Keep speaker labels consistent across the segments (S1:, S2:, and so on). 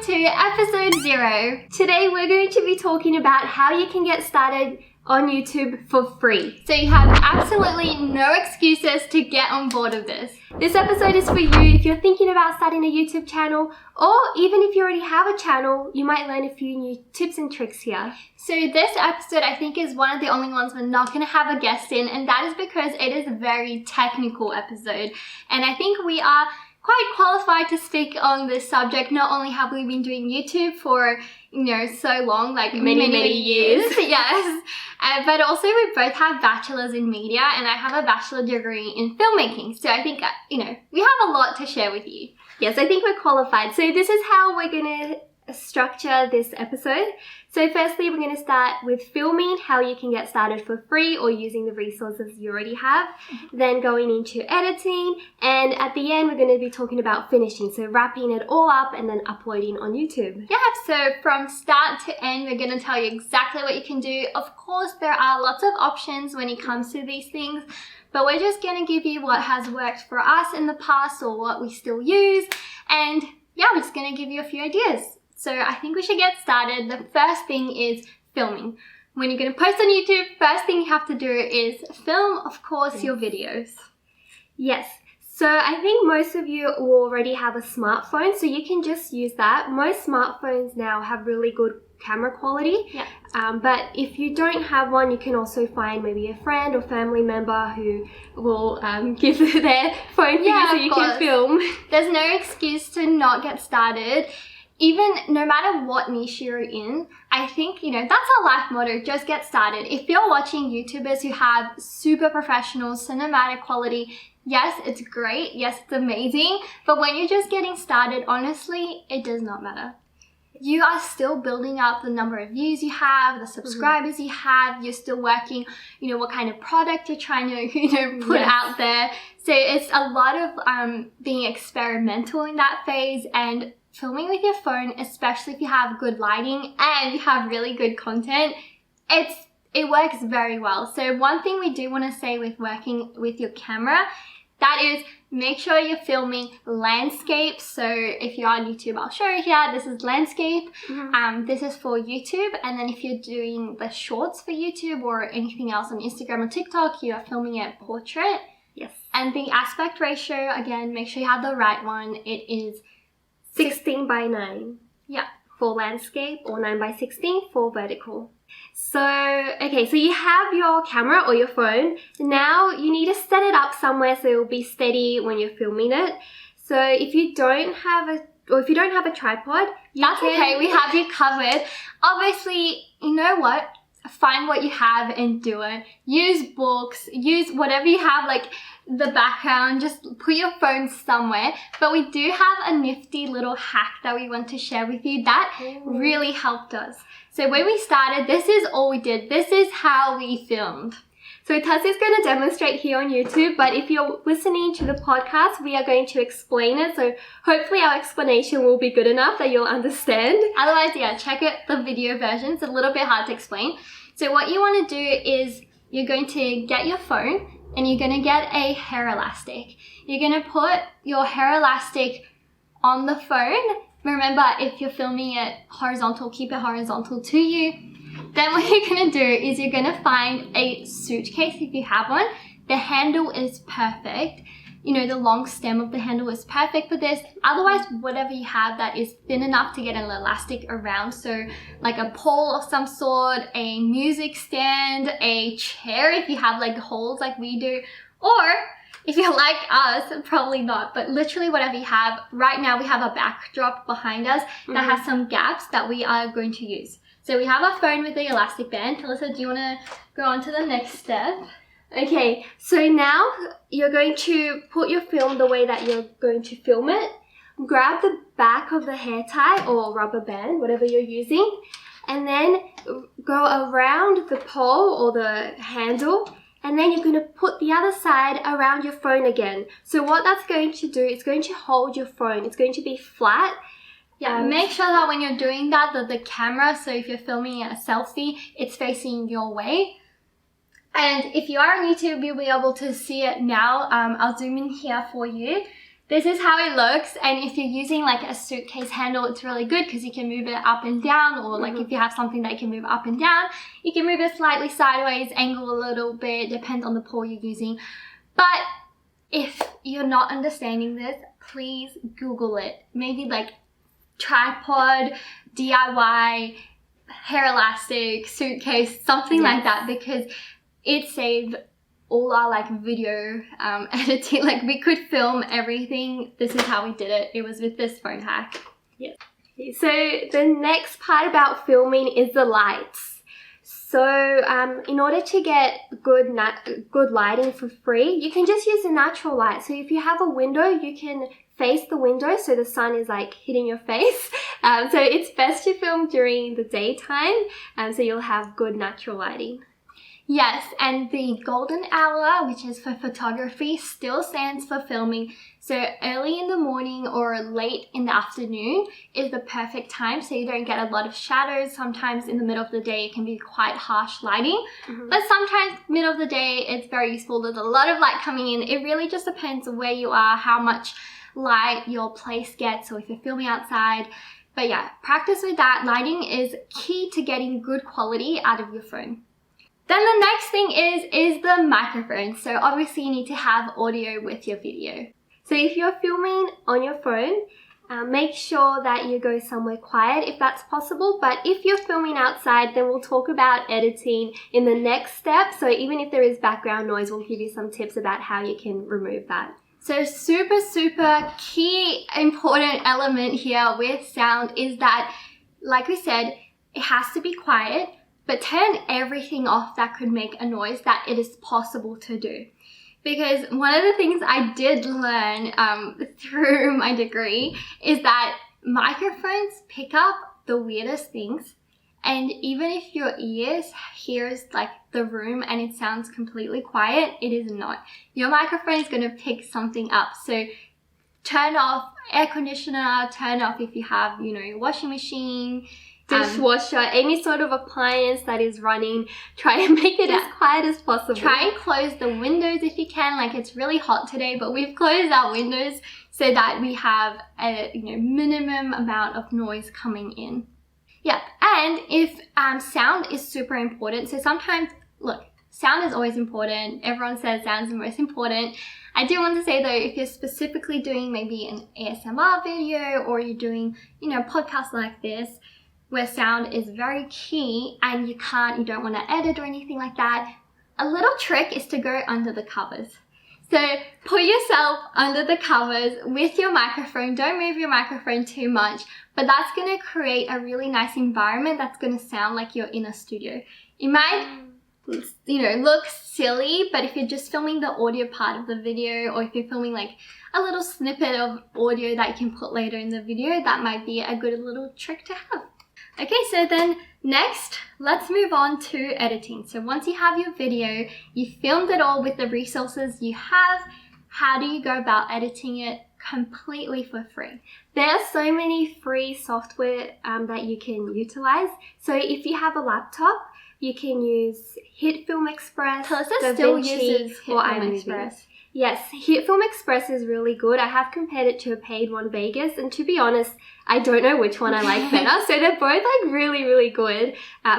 S1: to episode 0. Today we're going to be talking about how you can get started on YouTube for free. So you have absolutely no excuses to get on board with this. This episode is for you if you're thinking about starting a YouTube channel, or even if you already have a channel, you might learn a few new tips and tricks here. So this episode I think is one of the only ones we're not going to have a guest in, and that is because it is a very technical episode. And I think we are quite qualified to speak on this subject. Not only have we been doing YouTube for, so long, like many years, yes, but also we both have bachelors in media, and I have a bachelor degree in filmmaking. So I think, we have a lot to share with you. Yes, I think we're qualified. So this is how we're going to structure this episode. So firstly, we're going to start with filming, how you can get started for free or using the resources you already have. Then going into editing, and at the end, we're going to be talking about finishing. So wrapping it all up and then uploading on YouTube. Yeah, so from start to end, we're going to tell you exactly what you can do. Of course, there are lots of options when it comes to these things, but we're just going to give you what has worked for us in the past or what we still use. And yeah, we're just going to give you a few ideas. So I think we should get started. The first thing is filming. When you're going to post on YouTube, first thing you have to do is film, of course, your videos. Yes. So I think most of you will already have a smartphone, so you can just use that. Most smartphones now have really good camera quality. Yeah. But if you don't have one, you can also find maybe a friend or family member who will give their phone for you so you can film. There's no excuse to not get started. Even no matter what niche you're in, I think, that's our life motto, just get started. If you're watching YouTubers who have super professional cinematic quality, yes, it's great. Yes, it's amazing. But when you're just getting started, honestly, it does not matter. You are still building up the number of views you have, the subscribers you have. You're still working, what kind of product you're trying to, put out there. So it's a lot of being experimental in that phase, and filming with your phone, especially if you have good lighting and you have really good content, it works very well. So one thing we do want to say with working with your camera, that is, make sure you're filming landscape. So if you're on YouTube, I'll show you here. This is landscape. This is for YouTube. And then if you're doing the shorts for YouTube or anything else on Instagram or TikTok, you are filming it portrait. Yes. And the aspect ratio, again, make sure you have the right one. It is 16 by 9. Yeah. For landscape, or 9 by 16 for vertical. So, okay, so you have your camera or your phone. Now you need to set it up somewhere so it will be steady when you're filming it. So if you don't have a tripod, that's okay, we have you covered. Obviously, you know what? Find what you have and do it. Use books, use whatever you have, like the background, just put your phone somewhere. But we do have a nifty little hack that we want to share with you that really helped us. So when we started, this is all we did. This is how we filmed. So Tassie's going to demonstrate here on YouTube, but if you're listening to the podcast, we are going to explain it. So hopefully our explanation will be good enough that you'll understand. Otherwise, yeah, check out the video version. It's a little bit hard to explain. So what you want to do is you're going to get your phone and you're going to get a hair elastic. You're going to put your hair elastic on the phone. Remember, if you're filming it horizontal, keep it horizontal to you. Then what you're going to do is you're going to find a suitcase if you have one. The handle is perfect. The long stem of the handle is perfect for this. Otherwise, whatever you have that is thin enough to get an elastic around. So like a pole of some sort, a music stand, a chair if you have like holes like we do. Or if you're like us, probably not, but literally whatever you have. Right now we have a backdrop behind us that has some gaps that we are going to use. So we have our phone with the elastic band. Talisa, do you want to go on to the next step? Okay, so now you're going to put your film the way that you're going to film it. Grab the back of the hair tie or rubber band, whatever you're using, and then go around the pole or the handle, and then you're going to put the other side around your phone again. So what that's going to do, it's going to hold your phone. It's going to be flat. Yeah, make sure that when you're doing that, the camera, so if you're filming a selfie, it's facing your way. And if you are on YouTube, you'll be able to see it now. I'll zoom in here for you. This is how it looks, and if you're using like a suitcase handle, it's really good because you can move it up and down, or like if you have something that you can move up and down, you can move it slightly sideways, angle a little bit, depends on the pole you're using. But if you're not understanding this, please Google it. Maybe like tripod, DIY, hair elastic, suitcase, something like that, because it saved all our like video editing. Like we could film everything. This is how we did it. It was with this phone hack. Yeah. So the next part about filming is the lights. So in order to get good lighting for free, you can just use the natural light. So if you have a window, you can face the window so the sun is like hitting your face. So it's best to film during the daytime, so you'll have good natural lighting. Yes, and the golden hour, which is for photography, still stands for filming. So early in the morning or late in the afternoon is the perfect time, so you don't get a lot of shadows. Sometimes in the middle of the day it can be quite harsh lighting, but sometimes middle of the day it's very useful. There's a lot of light coming in. It really just depends where you are, how much light your place gets, or if you're filming outside. But yeah, practice with that. Lighting is key to getting good quality out of your phone. Then the next thing is the microphone. So obviously you need to have audio with your video. So if you're filming on your phone, make sure that you go somewhere quiet if that's possible. But if you're filming outside, then we'll talk about editing in the next step. So even if there is background noise, we'll give you some tips about how you can remove that. So super key important element here with sound is that, like we said, it has to be quiet, but turn everything off that could make a noise that it is possible to do. Because one of the things I did learn through my degree is that microphones pick up the weirdest things. And even if your ears hears like the room and it sounds completely quiet, it is not. Your microphone is going to pick something up. So turn off air conditioner, turn off if you have, washing machine, dishwasher, any sort of appliance that is running. Try and make it as quiet as possible. Try and close the windows if you can. Like it's really hot today, but we've closed our windows so that we have a minimum amount of noise coming in. Yeah, and if sound is super important, so sometimes, look, sound is always important. Everyone says sound is the most important. I do want to say though, if you're specifically doing maybe an ASMR video or you're doing, a podcast like this, where sound is very key and you don't want to edit or anything like that, a little trick is to go under the covers. So put yourself under the covers with your microphone. Don't move your microphone too much, but that's going to create a really nice environment that's going to sound like you're in a studio. It might, look silly, but if you're just filming the audio part of the video, or if you're filming like a little snippet of audio that you can put later in the video, that might be a good little trick to have. Okay, so then next, let's move on to editing. So once you have your video, you filmed it all with the resources you have, how do you go about editing it completely for free? There are so many free software that you can utilize. So if you have a laptop, you can use HitFilm Express, Talissa still uses HitFilm Express.
S2: Yes, HitFilm Express is really good. I have compared it to a paid one, Vegas, and to be honest, I don't know which one I like better. So they're both like really good.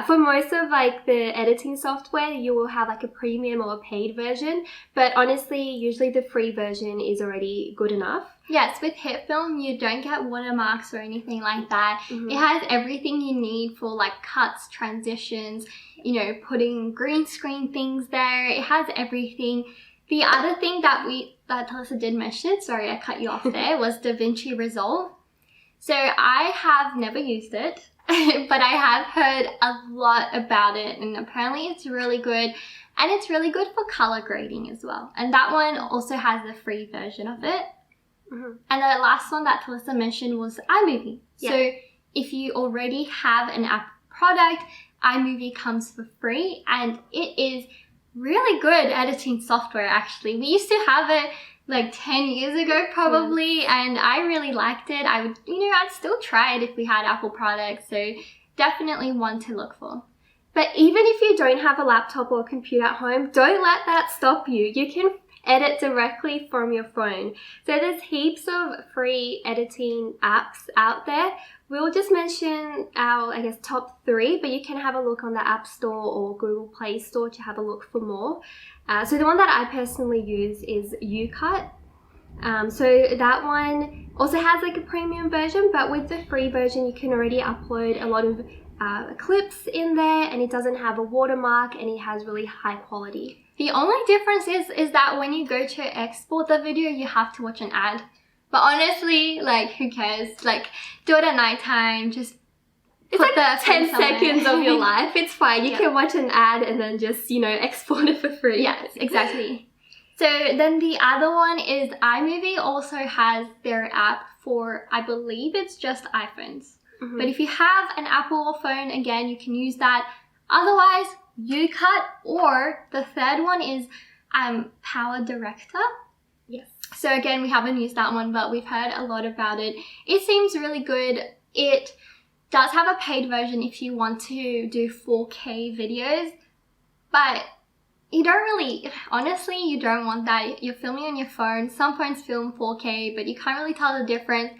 S2: For most of like the editing software, you will have like a premium or a paid version, but honestly, usually the free version is already good enough.
S1: Yes, with HitFilm, you don't get watermarks or anything like that. It has everything you need for like cuts, transitions, putting green screen things there. It has everything. The other thing that Talissa did mention, sorry I cut you off there, was DaVinci Resolve. So I have never used it, but I have heard a lot about it, and apparently it's really good, and it's really good for color grading as well. And that one also has the free version of it. And the last one that Talissa mentioned was iMovie. Yeah. So if you already have an Apple product, iMovie comes for free, and it is really good editing software actually. We used to have it like 10 years ago probably, and I really liked it. I would, I'd still try it if we had Apple products, so definitely one to look for.
S2: But even if you don't have a laptop or computer at home, don't let that stop you. You can edit directly from your phone. So there's heaps of free editing apps out there. We'll just mention our, I guess, top 3, but you can have a look on the App Store or Google Play Store to have a look for more. So the one that I personally use is UCut. So that one also has like a premium version, but with the free version you can already upload a lot of clips in there, and it doesn't have a watermark, and it has really high quality.
S1: The only difference is that when you go to export the video, you have to watch an ad. But honestly, like, who cares? Like, do it at nighttime, just
S2: it's
S1: put
S2: like
S1: the
S2: 10 seconds of your life. It's fine. You can watch an ad and then just, export it for free.
S1: Yes, exactly. So then the other one is iMovie also has their app for, I believe it's just iPhones. Mm-hmm. But if you have an Apple phone, again, you can use that. Otherwise, UCut, or the third one is Power Director.
S2: Yes.
S1: So again, we haven't used that one, but we've heard a lot about it. It seems really good. It does have a paid version if you want to do 4K videos, but you don't really, honestly, you don't want that. You're filming on your phone. Some phones film 4K, but you can't really tell the difference.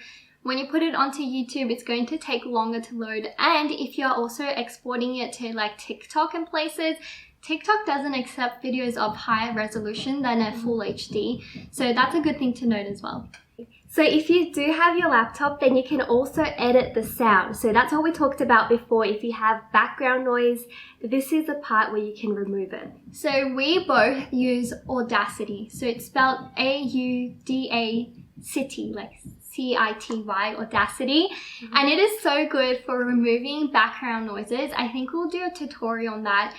S1: When you put it onto YouTube, it's going to take longer to load. And if you're also exporting it to like TikTok and places, TikTok doesn't accept videos of higher resolution than a full HD. So that's a good thing to note as well.
S2: So if you do have your laptop, then you can also edit the sound. So that's what we talked about before. If you have background noise, this is the part where you can remove it.
S1: So we both use Audacity. So it's spelled A-U-D-A City, like C-I-T-Y, Audacity. Mm-hmm. And it is so good for removing background noises. I think we'll do a tutorial on that.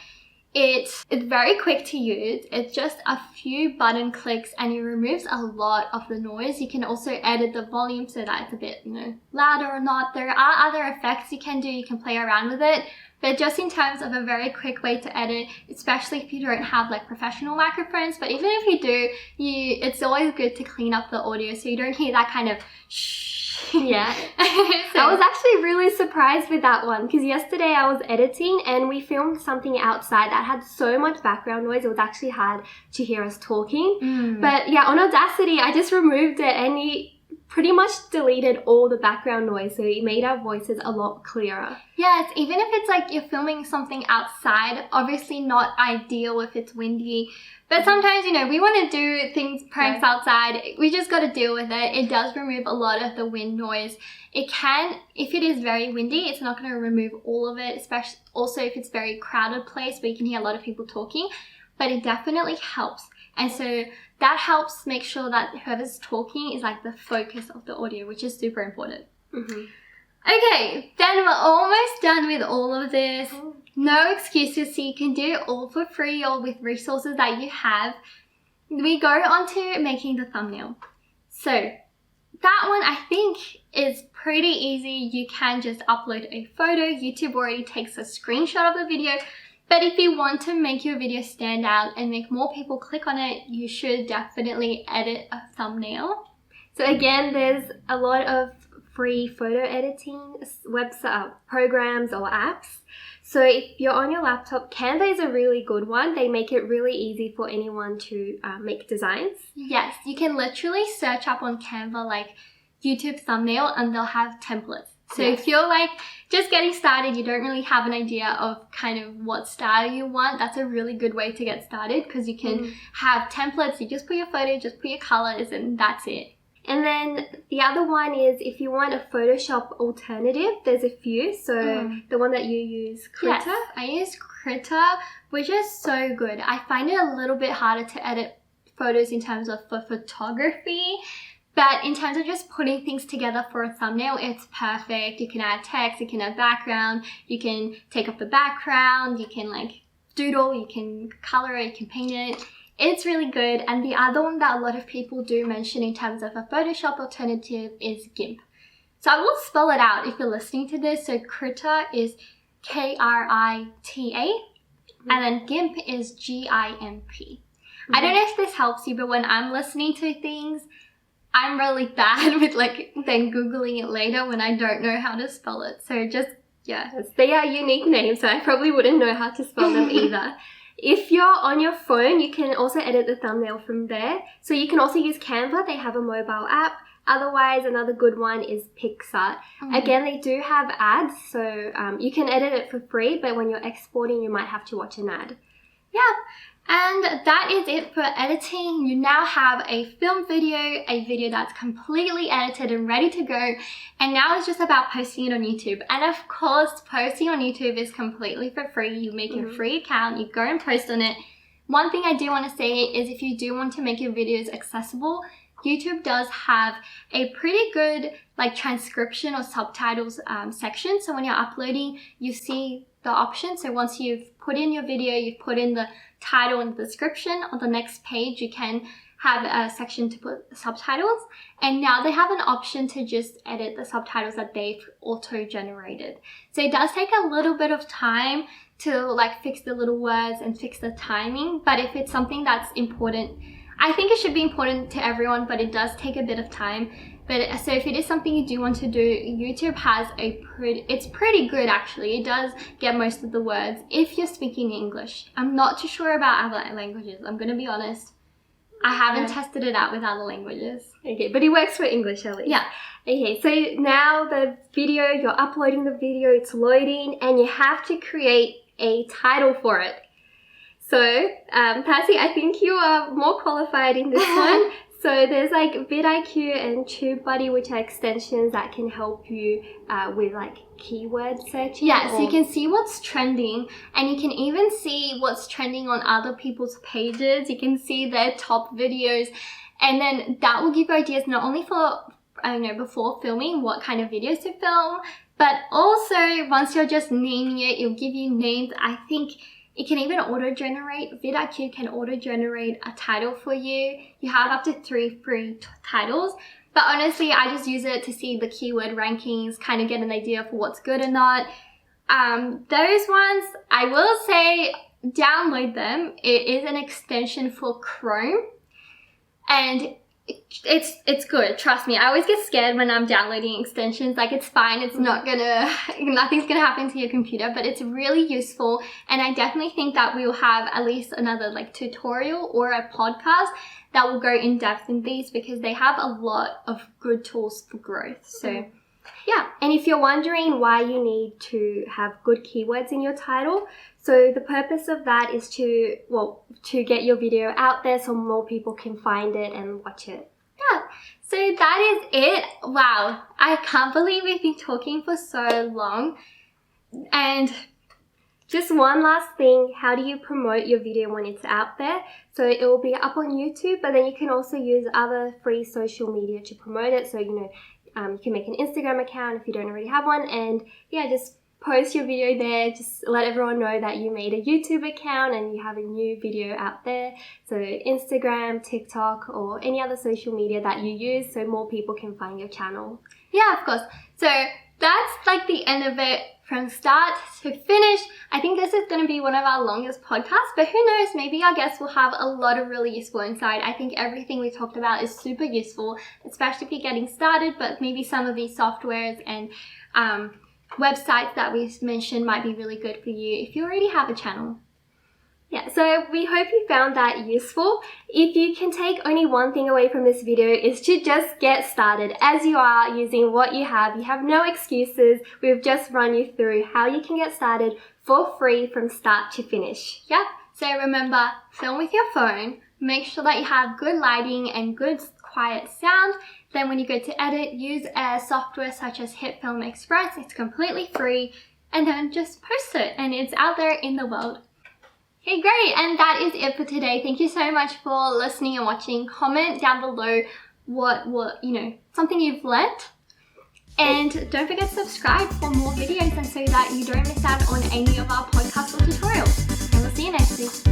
S1: It's very quick to use. It's just a few button clicks and it removes a lot of the noise. You can also edit the volume so that it's a bit, louder or not. There are other effects you can do. You can play around with it. But just in terms of a very quick way to edit, especially if you don't have like professional microphones, but even if you do, it's always good to clean up the audio so you don't hear that kind of shh.
S2: Yeah. I was actually really surprised with that one because yesterday I was editing and we filmed something outside that had so much background noise. It was actually hard to hear us talking. But yeah, on Audacity, I just removed it and it pretty much deleted all the background noise. So it made our voices a lot clearer.
S1: Yes, even if it's like you're filming something outside, obviously not ideal if it's windy. But sometimes, we want to do pranks outside. We just got to deal with it. It does remove a lot of the wind noise. It can, if it is very windy, it's not going to remove all of it, especially also if it's a very crowded place where you can hear a lot of people talking. But it definitely helps. And so that helps make sure that whoever's talking is like the focus of the audio, which is super important.
S2: Mm-hmm.
S1: Okay, then we're almost done with all of this. No excuses, so you can do it all for free or with resources that you have. We go on to making the thumbnail. So that one I think is pretty easy. You can just upload a photo. YouTube already takes a screenshot of the video. But if you want to make your video stand out and make more people click on it, you should definitely edit a thumbnail.
S2: So again, there's a lot of free photo editing website programs or apps. So if you're on your laptop, Canva is a really good one. They make it really easy for anyone to make designs.
S1: Yes, you can literally search up on Canva like YouTube thumbnail and they'll have templates. So if you're like just getting started, you don't really have an idea of kind of what style you want, that's a really good way to get started because you can have templates. You just put your photo, just put your colors, and that's it.
S2: And then the other one is if you want a Photoshop alternative, there's a few. So the one that you use, Krita.
S1: Yes, I use Krita, which is so good. I find it a little bit harder to edit photos in terms of for photography. But in terms of just putting things together for a thumbnail, it's perfect. You can add text, you can add background, you can take off the background, you can like doodle, you can color it, you can paint it. It's really good. And the other one that a lot of people do mention in terms of a Photoshop alternative is GIMP. So I will spell it out if you're listening to this. So Krita is Krita, and then GIMP is GIMP. I don't know if this helps you, but when I'm listening to things, I'm really bad with like then Googling it later when I don't know how to spell it. So just,
S2: they are unique names, so I probably wouldn't know how to spell them either. If you're on your phone, you can also edit the thumbnail from there. So you can also use Canva. They have a mobile app. Otherwise, another good one is Pixar. Again, they do have ads, so you can edit it for free, but when you're exporting, you might have to watch an ad.
S1: Yeah, and that is it for editing. You now have a film video, a video that's completely edited and ready to go, and now it's just about posting it on YouTube. And of course, posting on YouTube is completely for free. You make a free account, you go and post on it. One thing I do want to say is if you do want to make your videos accessible, YouTube does have a pretty good like transcription or subtitles section. So when you're uploading, you see the option. So once you've put in your video, you've put in the title and the description, on the next page you can have a section to put subtitles. And now they have an option to just edit the subtitles that they've auto-generated. So it does take a little bit of time to like fix the little words and fix the timing. But if it's something that's important, I think it should be important to everyone, but it does take a bit of time. But so if it is something you do want to do, YouTube has it's pretty good actually. It does get most of the words if you're speaking English. I'm not too sure about other languages, I'm gonna be honest. I haven't tested it out with other languages.
S2: Okay, but it works for English at least.
S1: Yeah.
S2: Okay, so now the video, you're uploading the video, it's loading, and you have to create a title for it. So, Patsy, I think you are more qualified in this one. So there's like vidIQ and TubeBuddy, which are extensions that can help you with like keyword searching.
S1: Yeah, so you can see what's trending, and you can even see what's trending on other people's pages. You can see their top videos, and then that will give you ideas not only for, I don't know, before filming, what kind of videos to film, but also once you're just naming it, it'll give you names. I think it can even auto-generate. vidIQ can auto-generate a title for you. You have up to 3 free titles. But honestly, I just use it to see the keyword rankings, kind of get an idea for what's good or not. Those ones, I will say, download them. It is an extension for Chrome. And it's good, trust me. I always get scared when I'm downloading extensions. Like, it's fine, it's not gonna, nothing's gonna happen to your computer, but it's really useful. And I definitely think that we will have at least another like tutorial or a podcast that will go in depth in these, because they have a lot of good tools for growth. So
S2: yeah, and if you're wondering why you need to have good keywords in your title, so the purpose of that is to get your video out there so more people can find it and watch it.
S1: Yeah, so that is it. Wow, I can't believe we've been talking for so long. And
S2: just one last thing, how do you promote your video when it's out there? So it will be up on YouTube, but then you can also use other free social media to promote it. So, you can make an Instagram account if you don't already have one, and yeah, just post your video there. Just let everyone know that you made a YouTube account and you have a new video out there. So Instagram, TikTok, or any other social media that you use, so more people can find your channel.
S1: Yeah, of course. So that's like the end of it from start to finish. I think this is going to be one of our longest podcasts, but who knows, maybe our guests will have a lot of really useful insight. I think everything we talked about is super useful, especially if you're getting started, but maybe some of these softwares and websites that we've mentioned might be really good for you if you already have a channel.
S2: Yeah, so we hope you found that useful. If you can take only one thing away from this video, is to just get started as you are using what you have. You have no excuses. We've just run you through how you can get started for free from start to finish.
S1: Yep, so remember, film with your phone. Make sure that you have good lighting and good quiet sound. Then when you go to edit, use a software such as HitFilm Express. It's completely free. And then just post it and it's out there in the world. Okay, great, and that is it for today. Thank you so much for listening and watching. Comment down below what something you've learnt. And don't forget to subscribe for more videos, and so that you don't miss out on any of our podcasts or tutorials. And we'll see you next week.